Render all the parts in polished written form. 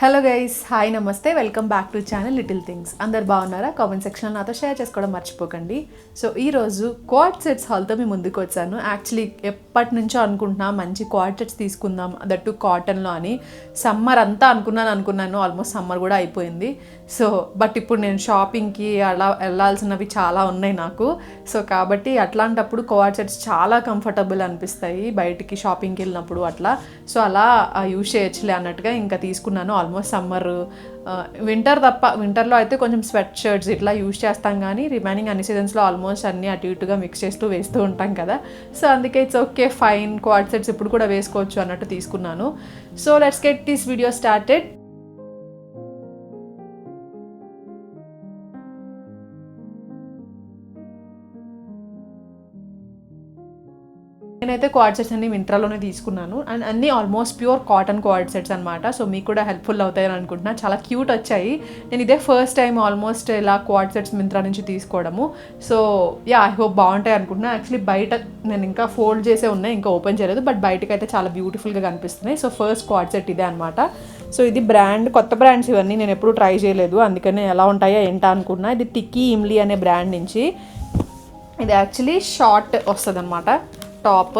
Hello guys, hi, నమస్తే, welcome back to channel little things. అందరు బాగున్నారా? కామెంట్ సెక్షన్లో నాతో షేర్ చేసుకోవడం మర్చిపోకండి. సో ఈరోజు క్వాడ్ సెట్స్ హాల్తో మీ ముందుకు వచ్చాను. యాక్చువల్లీ ఎప్పటి నుంచో అనుకుంటున్నా మంచి క్వాడ్ సెట్స్ తీసుకుందాం, దట్టు కాటన్లో అని. సమ్మర్ అంతా అనుకున్నాను, ఆల్మోస్ట్ సమ్మర్ కూడా అయిపోయింది. సో బట్ ఇప్పుడు నేను షాపింగ్కి అలా వెళ్ళాల్సినవి చాలా ఉన్నాయి నాకు. సో కాబట్టి అట్లాంటప్పుడు క్వాడ్ సెట్స్ చాలా కంఫర్టబుల్ అనిపిస్తాయి బయటికి షాపింగ్కి వెళ్ళినప్పుడు అట్లా. సో అలా యూజ్ చేయొచ్చులే అన్నట్టుగా ఇంకా తీసుకున్నాను. ఆల్మోస్ట్ సమ్మర్, వింటర్ తప్ప, వింటర్లో అయితే కొంచెం స్వెట్ షర్ట్స్ ఇట్లా యూజ్ చేస్తాం, కానీ రిమైనింగ్ అన్ని సీజన్స్లో ఆల్మోస్ట్ అన్నీ అటు ఇటుగా మిక్స్ చేస్తూ వేస్తూ ఉంటాం కదా. సో అందుకే it's okay, fine, quad sets ఇప్పుడు కూడా వేసుకోవచ్చు అన్నట్టు తీసుకున్నాను. So let's get this video started. నేనైతే క్వాడ్ సెట్స్ అన్ని మింత్రాలోనే తీసుకున్నాను, అండ్ అన్నీ almost pure cotton quad sets అనమాట. సో మీకు కూడా హెల్ప్ఫుల్ అవుతాయని అనుకుంటున్నా. చాలా క్యూట్ వచ్చాయి. నేను ఇదే ఫస్ట్ టైం ఆల్మోస్ట్ ఇలా క్వాడ్ సెట్స్ మింత్రా నుంచి తీసుకోవడము. సో యా, ఐ హోప్ బాగుంటాయి అనుకుంటున్నా. యాక్చువల్లీ బయట నేను ఇంకా ఫోల్డ్ చేసే ఉన్నాయి, ఇంకా ఓపెన్ చేయలేదు, బట్ బయటకు అయితే చాలా బ్యూటిఫుల్గా కనిపిస్తున్నాయి. సో ఫస్ట్ క్వాడ్ సెట్ ఇదే అనమాట. సో ఇది బ్రాండ్, కొత్త బ్రాండ్స్ ఇవన్నీ నేను ఎప్పుడూ ట్రై చేయలేదు, అందుకనే ఎలా ఉంటాయో ఏంటా అనుకున్నా. ఇది టిక్కీ ఇమ్లీ అనే బ్రాండ్ నుంచి. ఇది యాక్చువల్లీ షార్ట్ వస్తుంది అనమాట. టాప్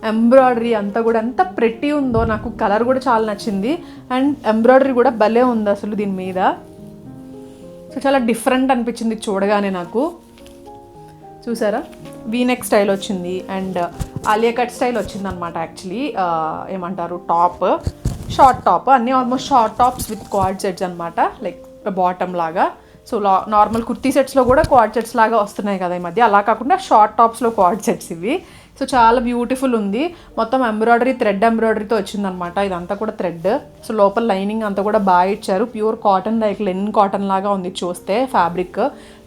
ఎంబ్రాయిడరీ అంతా కూడా ఎంత ప్రెట్టి ఉందో, నాకు కలర్ కూడా చాలా నచ్చింది. అండ్ ఎంబ్రాయిడరీ కూడా భలే ఉంది అసలు దీని మీద. సో చాలా డిఫరెంట్ అనిపించింది చూడగానే నాకు. చూసారా, వీనెక్ స్టైల్ వచ్చింది అండ్ ఆలియా కట్ స్టైల్ వచ్చింది అనమాట. యాక్చువల్లీ ఏమంటారు, టాప్, షార్ట్ టాప్, అన్నీ almost short tops with quad sets అనమాట, లైక్ బాటమ్ లాగా. సో నార్మల్ కుర్తీ సెట్స్లో కూడా క్వాడ్ సెట్స్ లాగా వస్తున్నాయి కదా ఈ మధ్య, అలా కాకుండా షార్ట్ టాప్స్లో క్వాడ్ సెట్స్ ఇవి. సో చాలా బ్యూటిఫుల్ ఉంది. మొత్తం ఎంబ్రాయిడరీ, థ్రెడ్ ఎంబ్రాయిడరీతో వచ్చిందనమాట. ఇదంతా కూడా థ్రెడ్. సో లోపల లైనింగ్ అంతా కూడా బాగా ఇచ్చారు. Pure cotton, like linen cotton లాగా ఉంది చూస్తే ఫ్యాబ్రిక్.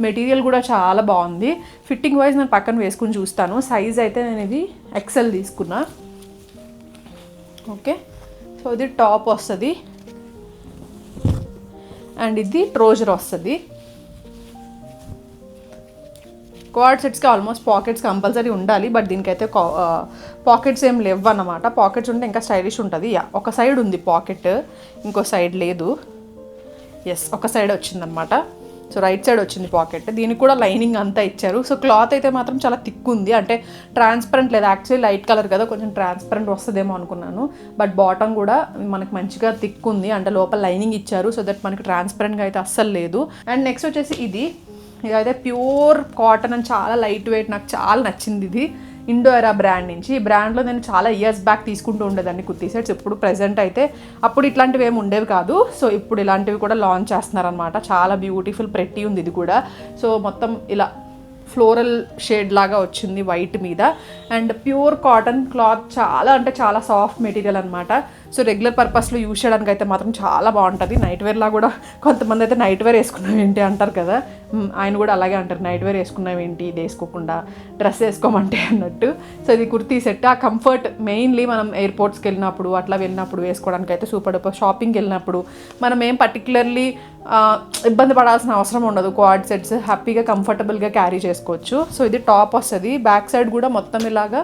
మెటీరియల్ కూడా చాలా బాగుంది. ఫిట్టింగ్ వైజ్ నేను పక్కన వేసుకుని చూస్తాను. సైజ్ అయితే నేను ఇది ఎక్సెల్ తీసుకున్నా. ఓకే, సో ఇది టాప్ వస్తుంది అండ్ ఇది ట్రౌజర్ వస్తుంది. క్వాడ్ సెట్స్కి ఆల్మోస్ట్ పాకెట్స్ కంపల్సరీ ఉండాలి, బట్ దీనికైతే పాకెట్స్ ఏం లేవు అన్నమాట. పాకెట్స్ ఉంటే ఇంకా స్టైలిష్ ఉంటుంది. యా, ఒక సైడ్ ఉంది పాకెట్, ఇంకో సైడ్ లేదు. ఎస్, ఒక సైడ్ వచ్చిందనమాట. సో రైట్ సైడ్ వచ్చింది పాకెట్. దీనికి కూడా లైనింగ్ అంతా ఇచ్చారు. సో క్లాత్ అయితే మాత్రం చాలా థిక్ ఉంది, అంటే ట్రాన్స్పరెంట్ లేదు. యాక్చువల్లీ లైట్ కలర్ కదా, కొంచెం ట్రాన్స్పరెంట్ వస్తుందేమో అనుకున్నాను, బట్ బాటమ్ కూడా మనకి మంచిగా థిక్ ఉంది, అంటే లోపల లైనింగ్ ఇచ్చారు. సో దట్ మనకి ట్రాన్స్పరెంట్గా అయితే అస్సలు లేదు. అండ్ నెక్స్ట్ వచ్చేసి ఇదైతే ప్యూర్ కాటన్ అని చాలా లైట్ వెయిట్, నాకు చాలా నచ్చింది. ఇది ఇండో ఎరా బ్రాండ్ నుంచి. ఈ బ్రాండ్లో నేను చాలా ఇయర్స్ బ్యాక్ తీసుకుంటూ ఉండేదాన్ని కుర్తీ సెట్స్. ఇప్పుడు ప్రెజెంట్ అయితే, అప్పుడు ఇట్లాంటివి ఏమి ఉండేవి కాదు. సో ఇప్పుడు ఇలాంటివి కూడా లాంచ్ చేస్తున్నారనమాట. చాలా బ్యూటిఫుల్ ప్రెట్టి ఉంది ఇది కూడా. సో మొత్తం ఇలా ఫ్లోరల్ షేడ్ లాగా వచ్చింది వైట్ మీద. అండ్ ప్యూర్ కాటన్ క్లాత్, చాలా అంటే చాలా సాఫ్ట్ మెటీరియల్ అనమాట. సో రెగ్యులర్ పర్పస్లో యూజ్ చేయడానికి అయితే మాత్రం చాలా బాగుంటుంది. నైట్ వేర్లా కూడా, కొంతమంది అయితే నైట్ వేర్ వేసుకున్నాం ఏంటి అంటారు కదా, ఆయన కూడా అలాగే అంటారు, నైట్ వేర్ వేసుకున్నాం ఏంటి ఇది వేసుకోకుండా, డ్రెస్ వేసుకోమంటే అన్నట్టు. సో ఇది కుర్తీ సెట్. ఆ కంఫర్ట్ మెయిన్లీ మనం ఎయిర్పోర్ట్స్కి వెళ్ళినప్పుడు అట్లా వెళ్ళినప్పుడు వేసుకోవడానికి అయితే సూపర్ డూపర్. షాపింగ్కి వెళ్ళినప్పుడు మనం ఏం పర్టికులర్లీ ఇబ్బంది పడాల్సిన అవసరం ఉండదు. క్వాడ్ సెట్స్ హ్యాపీగా కంఫర్టబుల్గా క్యారీ చేసుకోవచ్చు. సో ఇది టాప్ వస్తుంది. బ్యాక్ సైడ్ కూడా మొత్తం ఇలాగా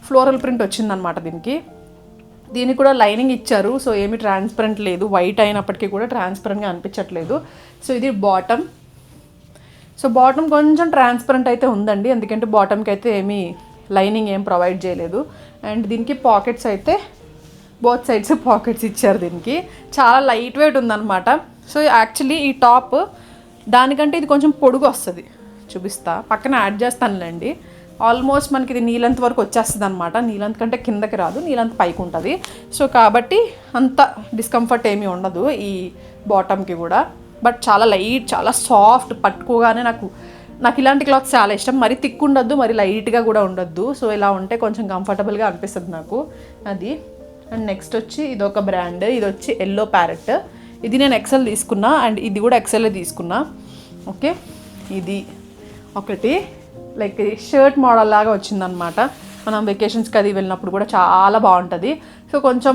ఫ్లోరల్ ప్రింట్ వచ్చిందనమాట. దీనికి కూడా లైనింగ్ ఇచ్చారు. సో ఏమి ట్రాన్స్పరెంట్ లేదు, వైట్ అయినప్పటికీ కూడా ట్రాన్స్పరెంట్గా అనిపించట్లేదు. సో ఇది బాటమ్. సో బాటమ్ కొంచెం ట్రాన్స్పరెంట్ అయితే ఉందండి, ఎందుకంటే బాటమ్కి అయితే ఏమీ లైనింగ్ ఏం ప్రొవైడ్ చేయలేదు. అండ్ దీనికి పాకెట్స్ అయితే బోత్ సైడ్స్ పాకెట్స్ ఇచ్చారు. దీనికి చాలా లైట్ వెయిట్ ఉందన్నమాట. సో యాక్చువల్లీ ఈ టాప్ దానికంటే ఇది కొంచెం పొడుగు వస్తుంది. చూపిస్తా, పక్కన యాడ్ చేస్తానులేండి. ఆల్మోస్ట్ మనకి ఇది నీలంత్ వరకు వచ్చేస్తుంది అనమాట. నీలంత్ కంటే కిందకి రాదు, నీలంత్ పైకి ఉంటుంది. సో కాబట్టి అంత డిస్కంఫర్ట్ ఏమీ ఉండదు ఈ బాటమ్కి కూడా. బట్ చాలా లైట్, చాలా సాఫ్ట్, పట్టుకోగానే నాకు ఇలాంటి క్లాత్స్ చాలా ఇష్టం. మరి థిక్ ఉండొద్దు, మరి లైట్గా కూడా ఉండొద్దు. సో ఇలా ఉంటే కొంచెం కంఫర్టబుల్గా అనిపిస్తుంది నాకు అది. అండ్ నెక్స్ట్ వచ్చి ఇది ఒక బ్రాండ్, ఇది వచ్చి ఎల్లో ప్యారెట్. ఇది నేను ఎక్సెల్ తీసుకున్నా అండ్ ఇది కూడా ఎక్సెల్ తీసుకున్నా. ఓకే, ఇది ఒకటి లైక్ షర్ట్ మోడల్ లాగా వచ్చిందనమాట. మనం వెకేషన్స్కి అది వెళ్ళినప్పుడు కూడా చాలా బాగుంటుంది. సో కొంచెం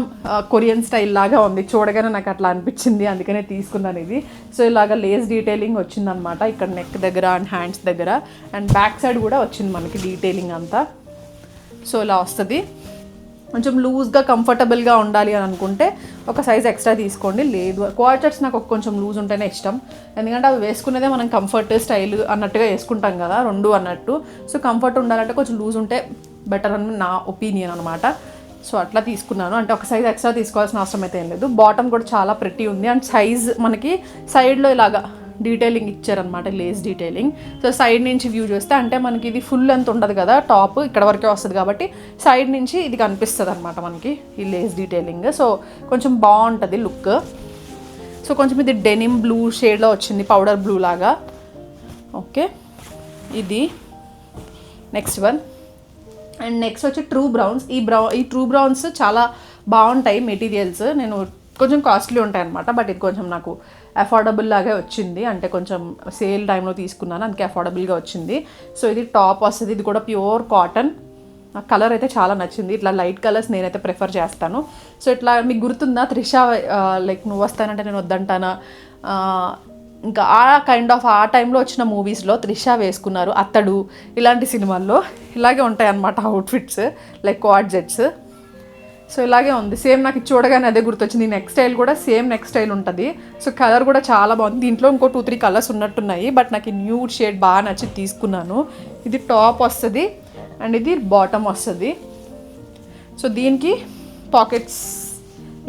కొరియన్ స్టైల్ లాగా ఉంది, చూడగానే నాకు అట్లా అనిపించింది, అందుకనే తీసుకున్నాను ఇది. సో ఇలాగ లేస్ డీటెయిలింగ్ వచ్చిందనమాట ఇక్కడ నెక్ దగ్గర అండ్ హ్యాండ్స్ దగ్గర. అండ్ బ్యాక్ సైడ్ కూడా వచ్చింది మనకి డీటెయిలింగ్ అంతా. సో ఇలా వస్తుంది. కొంచెం లూజ్గా కంఫర్టబుల్గా ఉండాలి అని అనుకుంటే ఒక సైజ్ ఎక్స్ట్రా తీసుకోండి. లేదు క్వాడ్ సెట్స్ నాకు కొంచెం లూజ్ ఉంటేనే ఇష్టం, ఎందుకంటే అవి వేసుకునేదే మనం కంఫర్ట్ స్టైల్ అన్నట్టుగా వేసుకుంటాం కదా, రెండు అన్నట్టు. సో కంఫర్ట్ ఉండాలంటే కొంచెం లూజ్ ఉంటే బెటర్ అని నా ఒపీనియన్ అనమాట. సో అట్లా తీసుకున్నాను, అంటే ఒక సైజ్ ఎక్స్ట్రా తీసుకోవాల్సిన అవసరం అయితే ఏం లేదు. బాటమ్ కూడా చాలా ప్రెట్టి ఉంది, అండ్ సైజ్ మనకి సైడ్లో ఇలాగా డీటెయిలింగ్ ఇచ్చారనమాట, లేస్ డీటెయిలింగ్. సో సైడ్ నుంచి వ్యూ చూస్తే అంటే మనకి ఇది ఫుల్ లెంత్ ఉండదు కదా, టాప్ ఇక్కడ వరకే వస్తుంది కాబట్టి సైడ్ నుంచి ఇది కనిపిస్తుంది అనమాట మనకి ఈ లేస్ డీటెయిలింగ్. సో కొంచెం బాగుంటుంది లుక్. సో కొంచెం ఇది డెనిమ్ బ్లూ షేడ్లో వచ్చింది, పౌడర్ బ్లూ లాగా. ఓకే, ఇది నెక్స్ట్ వన్. అండ్ నెక్స్ట్ వచ్చి ట్రూ బ్రౌన్స్. ఈ ట్రూ బ్రౌన్స్ చాలా బాగుంటాయి మెటీరియల్స్. నేను కొంచెం కాస్ట్లీ ఉంటాయి అనమాట, బట్ ఇది కొంచెం నాకు అఫోర్డబుల్ లాగే వచ్చింది, అంటే కొంచెం సేల్ టైంలో తీసుకున్నాను అందుకే అఫోర్డబుల్గా వచ్చింది. సో ఇది టాప్ వస్తుంది, ఇది కూడా ప్యూర్ కాటన్. ఆ కలర్ అయితే చాలా నచ్చింది, ఇట్లా లైట్ కలర్స్ నేనైతే ప్రిఫర్ చేస్తాను. సో ఇట్లా మీకు గుర్తుందా త్రిష లైక్ నువ్వు వస్తానంటే నేను వద్దంటానా, ఇంకా ఆ కైండ్ ఆఫ్ ఆ టైంలో వచ్చిన మూవీస్లో త్రిష వేసుకున్నారు, అత్తడు, ఇలాంటి సినిమాల్లో ఇలాగే ఉంటాయి అన్నమాట outfits, like quad jets. So ఇలాగే ఉంది సేమ్, నాకు చూడగానే అదే గుర్తొచ్చింది. నెక్ స్టైల్ కూడా సేమ్ నెక్ స్టైల్ ఉంటుంది. సో కలర్ కూడా చాలా బాగుంది. దీంట్లో ఇంకో 2-3 కలర్స్ ఉన్నట్టున్నాయి, బట్ నాకు ఈ న్యూడ్ షేడ్ బాగా నచ్చి తీసుకున్నాను. ఇది టాప్ వస్తుంది అండ్ ఇది బాటమ్ వస్తుంది. సో దీనికి పాకెట్స్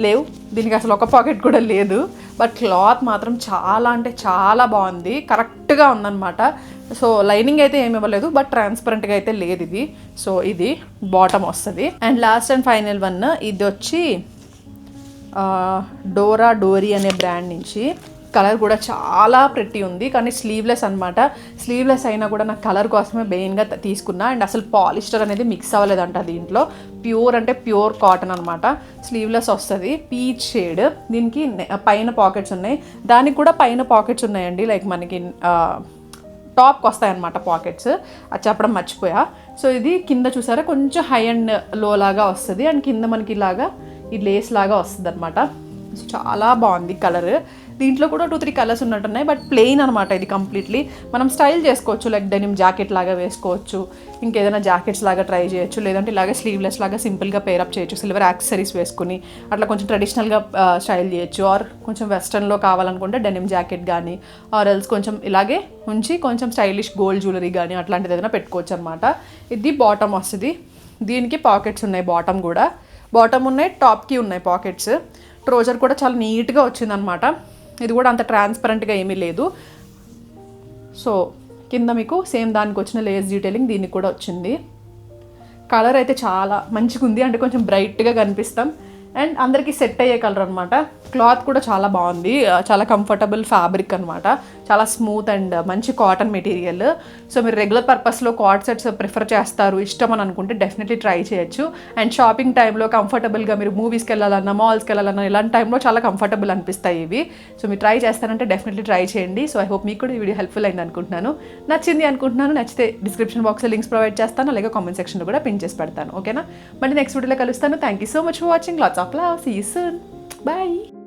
లేవు, దీనికి అసలు ఒక పాకెట్ కూడా లేదు, బట్ క్లాత్ మాత్రం చాలా అంటే చాలా బాగుంది, కరెక్ట్గా ఉందన్నమాట. సో లైనింగ్ అయితే ఏమి ఇవ్వలేదు, బట్ ట్రాన్స్పరెంట్గా అయితే లేదు ఇది. సో ఇది బాటమ్ వస్తుంది. And last and final one, ఇది వచ్చి డోరా డోరీ అనే బ్రాండ్ నుంచి. కలర్ కూడా చాలా ప్రెట్టి ఉంది, కానీ స్లీవ్లెస్ అనమాట. స్లీవ్లెస్ అయినా కూడా నాకు కలర్ కోసమే మెయిన్గా తీసుకున్నా. అండ్ అసలు పాలిస్టర్ అనేది మిక్స్ అవ్వలేదంట దీంట్లో, ప్యూర్ అంటే ప్యూర్ కాటన్ అనమాట. స్లీవ్లెస్ వస్తుంది, పీచ్ షేడ్. దీనికి పైన పాకెట్స్ ఉన్నాయి, దానికి కూడా పైన పాకెట్స్ ఉన్నాయండి, లైక్ మనకి టాప్కి వస్తాయన్నమాట పాకెట్స్, అది చెప్పడం మర్చిపోయా. సో ఇది కింద చూసారా కొంచెం హై అండ్ లో లాగా వస్తుంది, అండ్ కింద మనకి ఇలాగా ఈ లేస్ లాగా వస్తుంది అనమాట. చాలా బాగుంది కలర్. దీంట్లో కూడా 2-3 కలర్స్ ఉన్నట్టున్నాయి, బట్ ప్లెయిన్ అనమాట ఇది కంప్లీట్లీ. మనం స్టైల్ చేసుకోవచ్చు, లైక్ డెనిమ్ జాకెట్ లాగా వేసుకోవచ్చు, ఇంకేదైనా జాకెట్స్ లాగా ట్రై చేయొచ్చు, లేదంటే ఇలాగే స్లీవ్లెస్ లాగా సింపుల్గా పేరప్ చేయొచ్చు, సిల్వర్ యాక్సెసరీస్ వేసుకుని అట్లా కొంచెం ట్రెడిషనల్గా స్టైల్ చేయొచ్చు. ఆర్ కొంచెం వెస్ట్రన్లో కావాలనుకుంటే డెనిమ్ జాకెట్ కానీ, ఆర్ ఎల్స్ కొంచెం ఇలాగే ఉంచి కొంచెం స్టైలిష్ గోల్డ్ జ్యువెలరీ కానీ అట్లాంటిది ఏదైనా పెట్టుకోవచ్చు అనమాట. ఇది బాటమ్ వస్తుంది, దీనికి పాకెట్స్ ఉన్నాయి, బాటమ్ ఉన్నాయి, టాప్కి ఉన్నాయి పాకెట్స్. ట్రౌజర్ కూడా చాలా నీట్గా వచ్చిందనమాట. ఇది కూడా అంత ట్రాన్స్పరెంట్గా ఏమీ లేదు. సో కింద మీకు సేమ్ దానికి వచ్చిన లేస్ డీటెయిలింగ్ దీనికి కూడా వచ్చింది. కలర్ అయితే చాలా మంచిగా ఉంది, అంటే కొంచెం బ్రైట్గా కనిపిస్తాం, అండ్ అందరికీ సెట్ అయ్యే కలర్ అనమాట. క్లాత్ కూడా చాలా బాగుంది, చాలా కంఫర్టబుల్ ఫ్యాబ్రిక్ అనమాట, చాలా స్మూత్ అండ్ మంచి కాటన్ మెటీరియల్. సో మీరు రెగ్యులర్ పర్పస్లో క్వాడ్ సెట్స్ ప్రిఫర్ చేస్తారు, ఇష్టం అని అనుకుంటే డెఫినెట్లీ ట్రై చేయొచ్చు. అండ్ షాపింగ్ టైంలో కంఫర్టబుల్గా మీరు మూవీస్కి వెళ్ళాలన్నా, మాల్స్కి వెళ్ళాలన్నా ఇలాంటి టైంలో చాలా కంఫర్టబుల్ అనిపిస్తాయి ఇవి. సో మీరు ట్రై చేస్తారంటే డెఫినెట్లీ ట్రై చేయండి. సో ఐ హోప్ మీకు కూడా ఈ వీడియో హెల్ప్ఫుల్ అయింది అనుకుంటున్నాను, నచ్చింది అనుకుంటున్నాను. నచ్చితే డిస్క్రిప్షన్ బాక్స్లో లింక్స్ ప్రొవైడ్ చేస్తాను, అలాగే కామెంట్ సెక్షన్లో కూడా పిన్ చేసి పెడతాను. ఓకేనా, మళ్ళీ నెక్స్ట్ వీడియోలో కలుస్తాను. Thank you so much for watching. Lots of love. See you soon. Bye.